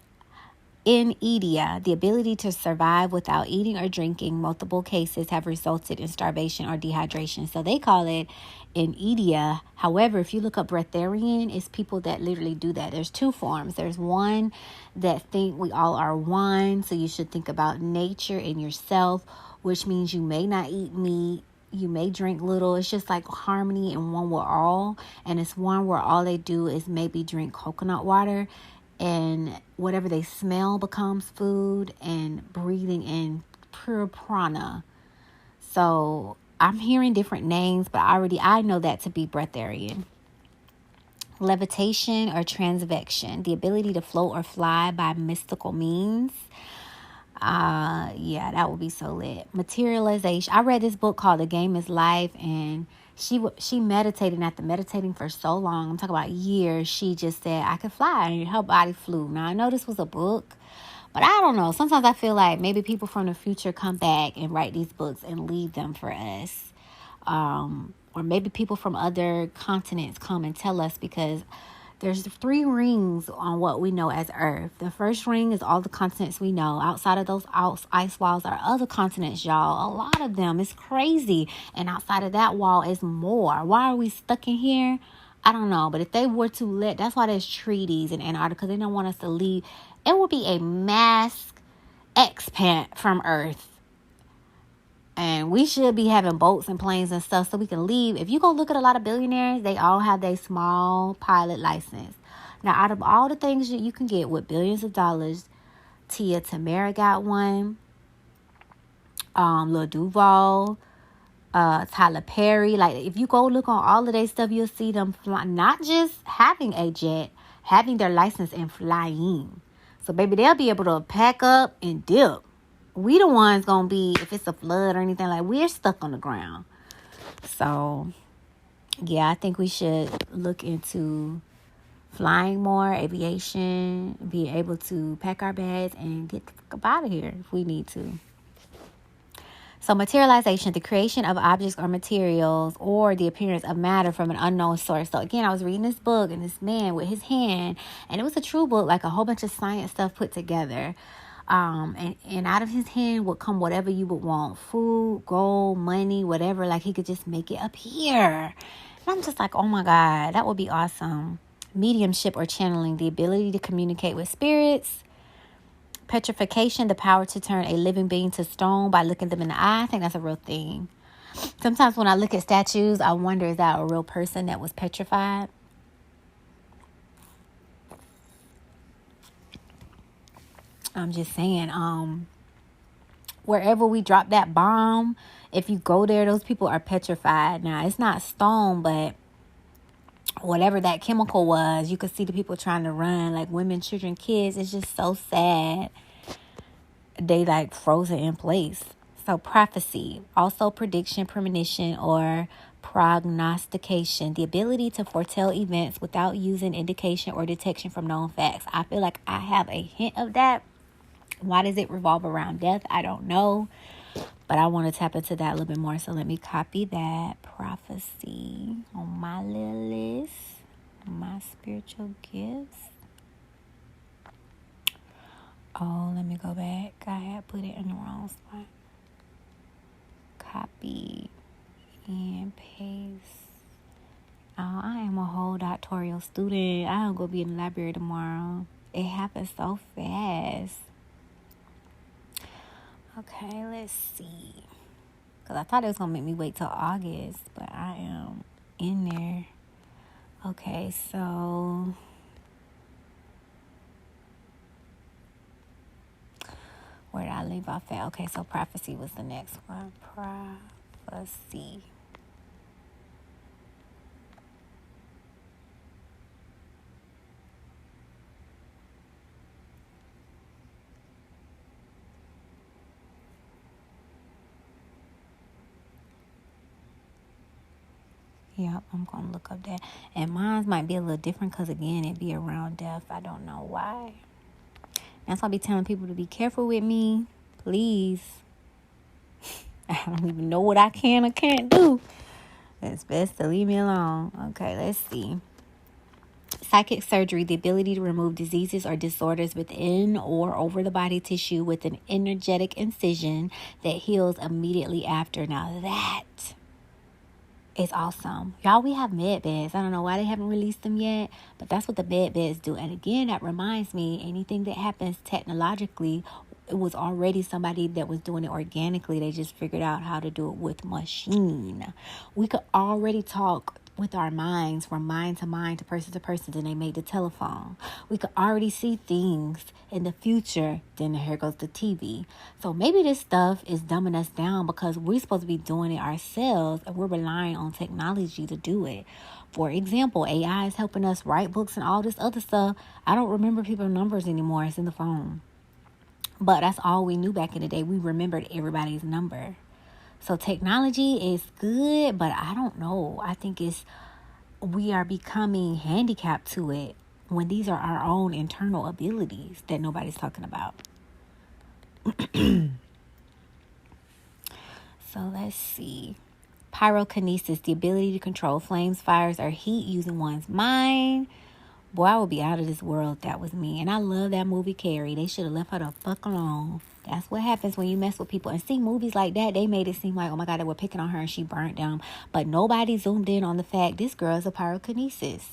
Speaker 1: the ability to survive without eating or drinking multiple cases have resulted in starvation or dehydration. So they call it India. However, if you look up breatharian, it's people that literally do that. There's two forms. There's one that think we all are one. So you should think about nature and yourself, which means you may not eat meat. You may drink little. It's just like harmony and one with all. And it's one where all they do is maybe drink coconut water, and whatever they smell becomes food, and breathing in pure prana. So I'm hearing different names, but I know that to be breatharian. Levitation or transvection, the ability to float or fly by mystical means. Yeah, that would be so lit. Materialization. I read this book called The Game is Life, and she meditated, and after meditating for so long, I'm talking about years, she just said I could fly, and her body flew. Now I know this was a book, but I don't know. Sometimes I feel like maybe people from the future come back and write these books and leave them for us. Or maybe people from other continents come and tell us, because there's 3 rings on what we know as Earth. The first ring is all the continents we know. Outside of those ice walls are other continents, y'all. A lot of them. It's crazy. And outside of that wall is more. Why are we stuck in here? I don't know. But if they were to that's why there's treaties in Antarctica. They don't want us to leave. It would be a mass expat from Earth. And we should be having boats and planes and stuff so we can leave. If you go look at a lot of billionaires, they all have their small pilot license. Now, out of all the things that you can get with billions of dollars, Tia Tamara got one. Lil Duval, Tyler Perry. Like, if you go look on all of their stuff, you'll see them fly, not just having a jet, having their license and flying. So, baby, they'll be able to pack up and dip. We the ones gonna be, if it's a flood or anything, like, we're stuck on the ground. So yeah, I think we should look into flying more, aviation, being able to pack our bags and get the fuck up out of here if we need to. So materialization, the creation of objects or materials or the appearance of matter from an unknown source. So again, I was reading this book, and this man with his hand, and it was a true book, like a whole bunch of science stuff put together. And out of his hand would come whatever you would want. Food, gold, money, whatever. Like, he could just make it appear. And I'm just like, oh my God, that would be awesome. Mediumship or channeling, the ability to communicate with spirits. Petrification, the power to turn a living being to stone by looking them in the eye. I think that's a real thing. Sometimes when I look at statues, I wonder, is that a real person that was petrified? I'm just saying, wherever we drop that bomb, if you go there, those people are petrified. Now, it's not stone, but whatever that chemical was, you could see the people trying to run, like women, children, kids. It's just so sad. They like frozen in place. So prophecy, also prediction, premonition, or prognostication, the ability to foretell events without using indication or detection from known facts. I feel like I have a hint of that. Why does it revolve around death? I don't know. But I want to tap into that a little bit more. So let me copy that. Prophecy on my little list. My spiritual gifts. Oh, let me go back. I had put it in the wrong spot. Copy and paste. Oh, I am a whole doctoral student. I'm going to be in the library tomorrow. It happens so fast. Okay, let's see. Because I thought it was going to make me wait till August, but I am in there. Okay, so where did I leave off at? Okay, so prophecy was the next one. Prophecy. Yep, I'm going to look up that. And mine might be a little different because, again, it be around death. I don't know why. That's why I be telling people to be careful with me. Please. I don't even know what I can or can't do. It's best to leave me alone. Okay, let's see. Psychic surgery, the ability to remove diseases or disorders within or over the body tissue with an energetic incision that heals immediately after. Now that is awesome. Y'all, we have med beds. I don't know why they haven't released them yet, but that's what the med beds do. And again, that reminds me, anything that happens technologically, it was already somebody that was doing it organically. They just figured out how to do it with machine. We could already talk with our minds from mind to mind to person, then they made the telephone. We could already see things in the future, then here goes the TV. So maybe this stuff is dumbing us down because we're supposed to be doing it ourselves and we're relying on technology to do it. For example, AI is helping us write books and all this other stuff. I don't remember people's numbers anymore. It's in the phone. But that's all we knew back in the day. We remembered everybody's number. So technology is good, but I don't know. I think we are becoming handicapped to it when these are our own internal abilities that nobody's talking about. So let's see. Pyrokinesis, the ability to control flames, fires, or heat using one's mind. Boy, I would be out of this world if that was me. And I love that movie, Carrie. They should have left her the fuck alone. That's what happens when you mess with people. And see, movies like that, they made it seem like, oh my God, they were picking on her and she burnt them. But nobody zoomed in on the fact this girl is a pyrokinesis.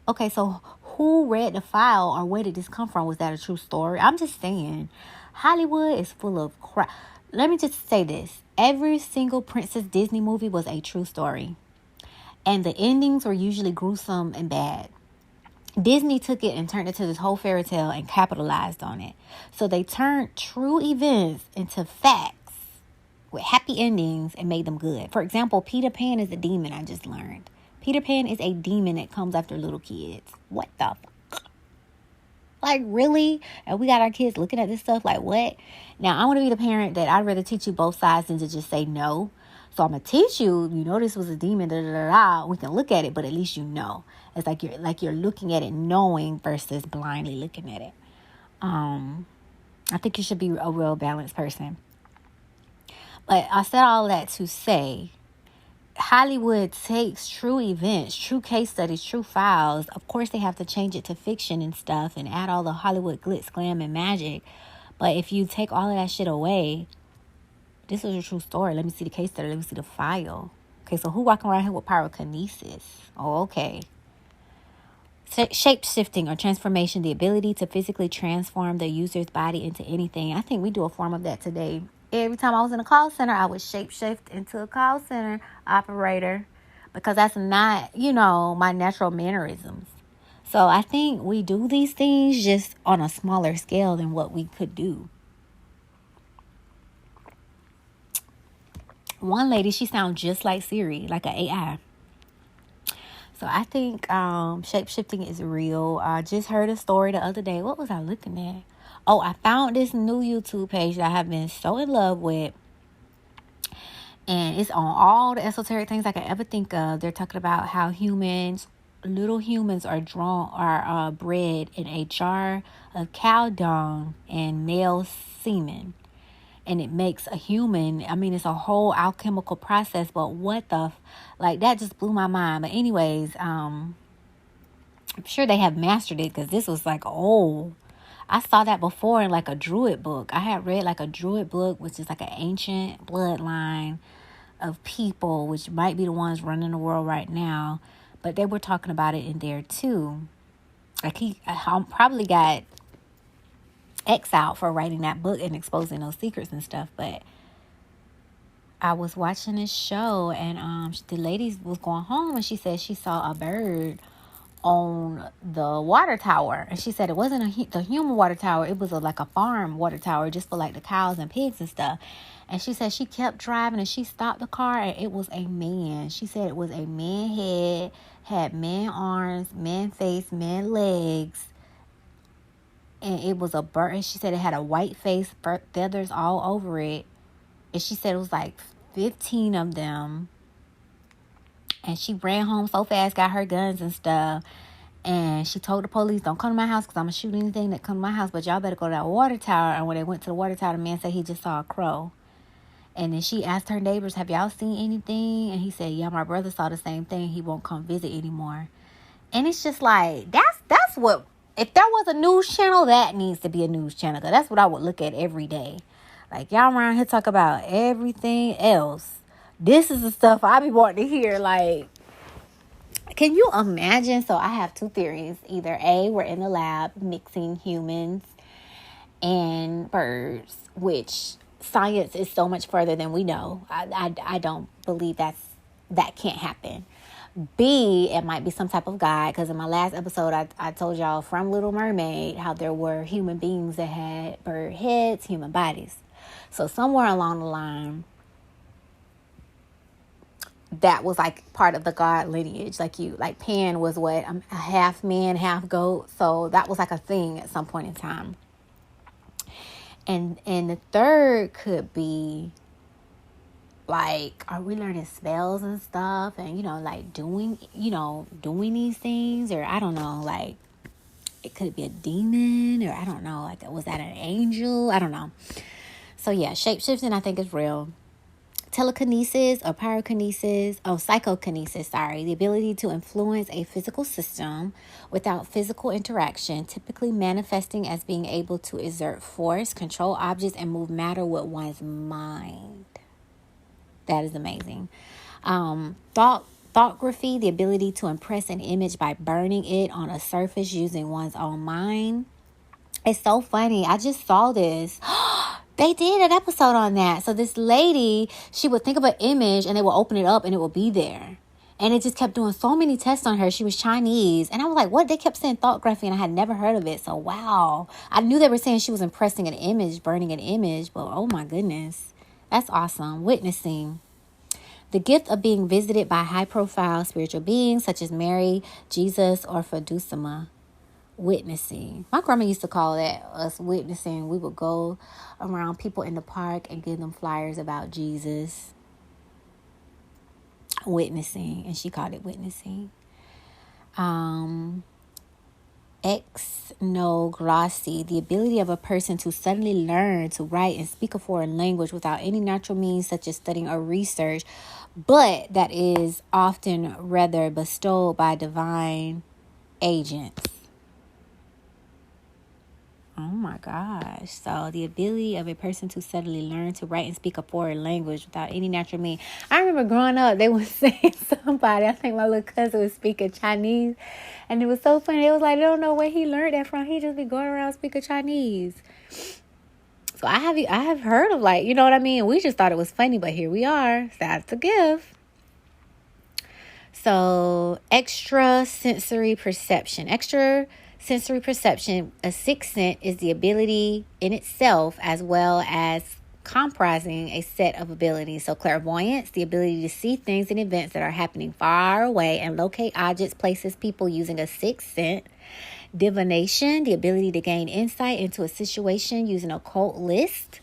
Speaker 1: Okay, so who read the file or where did this come from? Was that a true story? I'm just saying, Hollywood is full of crap. Let me just say this. Every single Princess Disney movie was a true story. And the endings were usually gruesome and bad. Disney took it and turned it to this whole fairy tale and capitalized on it. So they turned true events into facts with happy endings and made them good. For example, Peter Pan is a demon, I just learned. Peter Pan is a demon that comes after little kids. What the fuck? Like, really? And we got our kids looking at this stuff like, what? Now, I want to be the parent that I'd rather teach you both sides than to just say no. So I'm going to teach you, this was a demon, We can look at it, but at least you know. It's like you're looking at it knowing versus blindly looking at it. I think you should be a real balanced person. But I said all that to say, Hollywood takes true events, true case studies, true files. Of course, they have to change it to fiction and stuff and add all the Hollywood glitz, glam, and magic. But if you take all of that shit away, this is a true story. Let me see the case study. Let me see the file. Okay, so who walking around here with pyrokinesis? Oh, okay. Shape-shifting or transformation, the ability to physically transform the user's body into anything. I think we do a form of that today. Every time I was in a call center, I would shape-shift into a call center operator because that's not, my natural mannerisms. So I think we do these things just on a smaller scale than what we could do. One lady, she sounds just like Siri, like an AI. So I think shape-shifting is real. I just heard a story the other day. What was I looking at? Oh, I found this new YouTube page that I have been so in love with. And it's on all the esoteric things I could ever think of. They're talking about how little humans are bred in a jar of cow dung and male semen. And it makes a human. It's a whole alchemical process, but that just blew my mind. But anyways, I'm sure they have mastered it because this was I saw that before in like a druid book. I had read like a druid book, which is like an ancient bloodline of people, which might be the ones running the world right now. But they were talking about it in there too. Like I probably got exiled for writing that book and exposing those secrets and stuff. But I was watching this show and the lady was going home and she said she saw a bird on the water tower. And she said it wasn't the human water tower. It was like a farm water tower just for like the cows and pigs and stuff. And she said she kept driving and she stopped the car and it was a man. She said it was a man head, had man arms, man face, man legs. And it was a bird. And she said it had a white face, feathers all over it. And she said it was like 15 of them. And she ran home so fast, got her guns and stuff. And she told the police, don't come to my house because I'm going to shoot anything that come to my house. But y'all better go to that water tower. And when they went to the water tower, the man said he just saw a crow. And then she asked her neighbors, have y'all seen anything? And he said, yeah, my brother saw the same thing. He won't come visit anymore. And it's just like, that's what, if there was a news channel, that needs to be a news channel. Because that's what I would look at every day. Like, y'all around here talk about everything else. This is the stuff I be wanting to hear. Like, can you imagine? So I have two theories. Either A, we're in the lab mixing humans and birds, which science is so much further than we know. I don't believe that can't happen. B, it might be some type of guide, because in my last episode, I told y'all from Little Mermaid how there were human beings that had bird heads, human bodies. So somewhere along the line, that was like part of the God lineage. Like Pan was what? A half man, half goat. So that was like a thing at some point in time. And the third could be like, are we learning spells and stuff? And, like doing these things, or I don't know, like it could be a demon, or I don't know, like, was that an angel? I don't know. So yeah, shape-shifting I think is real. Telekinesis or psychokinesis, the ability to influence a physical system without physical interaction, typically manifesting as being able to exert force, control objects, and move matter with one's mind. That is amazing. Thoughtography, the ability to impress an image by burning it on a surface using one's own mind. It's so funny. I just saw this. They did an episode on that. So this lady, she would think of an image and they would open it up and it would be there. And it just kept doing so many tests on her. She was Chinese. And I was like, what? They kept saying thoughtography and I had never heard of it. So, wow. I knew they were saying she was impressing an image, burning an image. But, oh, my goodness. That's awesome. Witnessing. The gift of being visited by high-profile spiritual beings such as Mary, Jesus, or Fadusama. Witnessing. My grandma used to call that us witnessing. We would go around people in the park and give them flyers about Jesus. Witnessing. And she called it witnessing. Ethnography, the ability of a person to suddenly learn to write and speak a foreign language without any natural means such as studying or research, but that is often rather bestowed by divine agents. Oh my gosh. So the ability of a person to suddenly learn to write and speak a foreign language without any natural means. I remember growing up, they were saying somebody, I think my little cousin was speaking Chinese. And it was so funny. It was like, they don't know where he learned that from. He just be going around speaking Chinese. So I have heard of, like, you know what I mean? We just thought it was funny, but here we are. That's a gift. So extrasensory perception. Sensory perception, a sixth sense, is the ability in itself as well as comprising a set of abilities. So clairvoyance, the ability to see things and events that are happening far away and locate objects, places, people using a sixth sense. Divination, the ability to gain insight into a situation using occult list.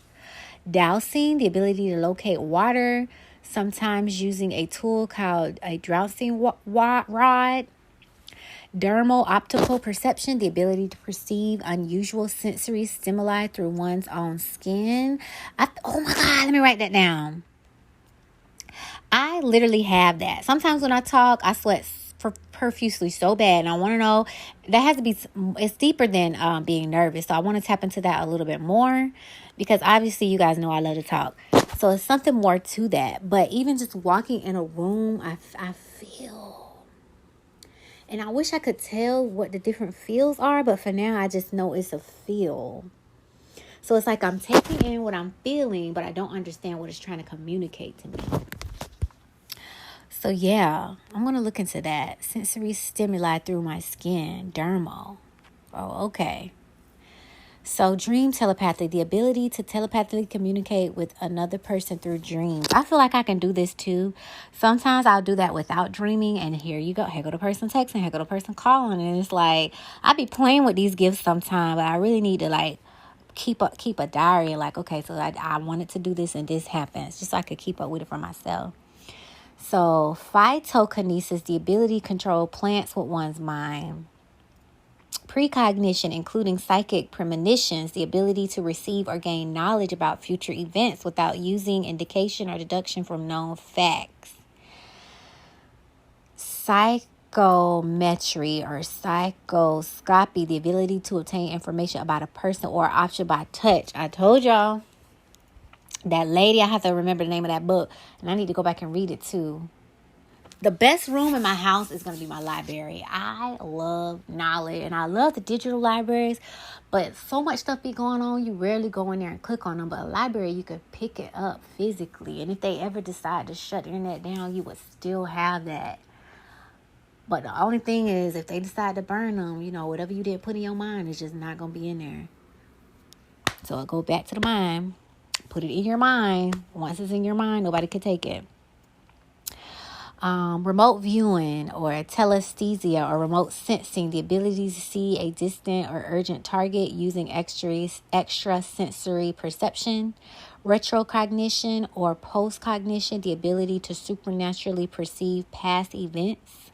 Speaker 1: Dowsing, the ability to locate water, sometimes using a tool called a dowsing rod. Dermal optical perception, the ability to perceive unusual sensory stimuli through one's own skin. Oh my God, let me write that down. I literally have that. Sometimes when I talk, I sweat profusely so bad. And I want to know, that has to be, it's deeper than being nervous. So I want to tap into that a little bit more because obviously you guys know I love to talk. So it's something more to that. But even just walking in a room, I feel. And I wish I could tell what the different feels are, but for now, I just know it's a feel. So it's like I'm taking in what I'm feeling, but I don't understand what it's trying to communicate to me. So yeah, I'm going to look into that. Sensory stimuli through my skin, dermal. Oh, okay. So dream telepathy, the ability to telepathically communicate with another person through dreams. I feel like I can do this too. Sometimes I'll do that without dreaming, and here you go. Here go the person texting, here go the person calling, and it's like I be playing with these gifts sometimes, but I really need to like keep a diary. Like, okay, so I wanted to do this and this happens, just so I could keep up with it for myself. So phytokinesis, the ability to control plants with one's mind. Precognition, including psychic premonitions, the ability to receive or gain knowledge about future events without using indication or deduction from known facts. Psychometry or psychoscopy, the ability to obtain information about a person or object by touch. I told y'all that lady, I have to remember the name of that book, and I need to go back and read it too. The best room in my house is going to be my library. I love knowledge and I love the digital libraries, but so much stuff be going on, you rarely go in there and click on them. But a library, you could pick it up physically. And if they ever decide to shut the internet down, you would still have that. But the only thing is, if they decide to burn them, whatever you didn't put in your mind is just not going to be in there. So I'll go back to the mind. Put it in your mind. Once it's in your mind, nobody can take it. Remote viewing or telesthesia or remote sensing, the ability to see a distant or urgent target using extrasensory perception. Retrocognition or postcognition, the ability to supernaturally perceive past events.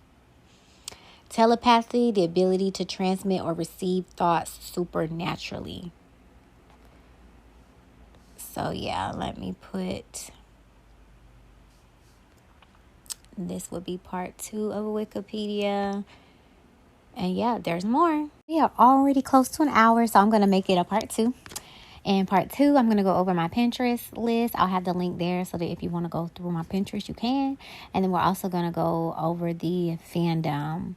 Speaker 1: Telepathy, the ability to transmit or receive thoughts supernaturally. So yeah, let me put... This would be part 2 of Wikipedia. And yeah, there's more. We are already close to an hour, so I'm going to make it a part 2. And part 2, I'm going to go over my Pinterest list. I'll have the link there so that if you want to go through my Pinterest, you can. And then we're also going to go over the fandom.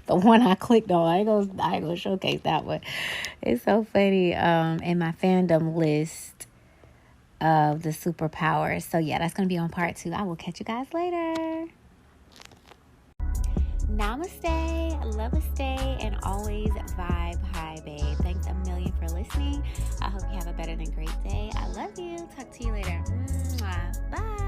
Speaker 1: The one I clicked on. I ain't gonna showcase that one. It's so funny. In my fandom list of the superpowers. So yeah, that's going to be on part 2. I will catch you guys later. Namaste, love-a-stay, and always vibe high, babe. Thanks a million for listening. I hope you have a better than great day. I love you. Talk to you later. Mwah. Bye.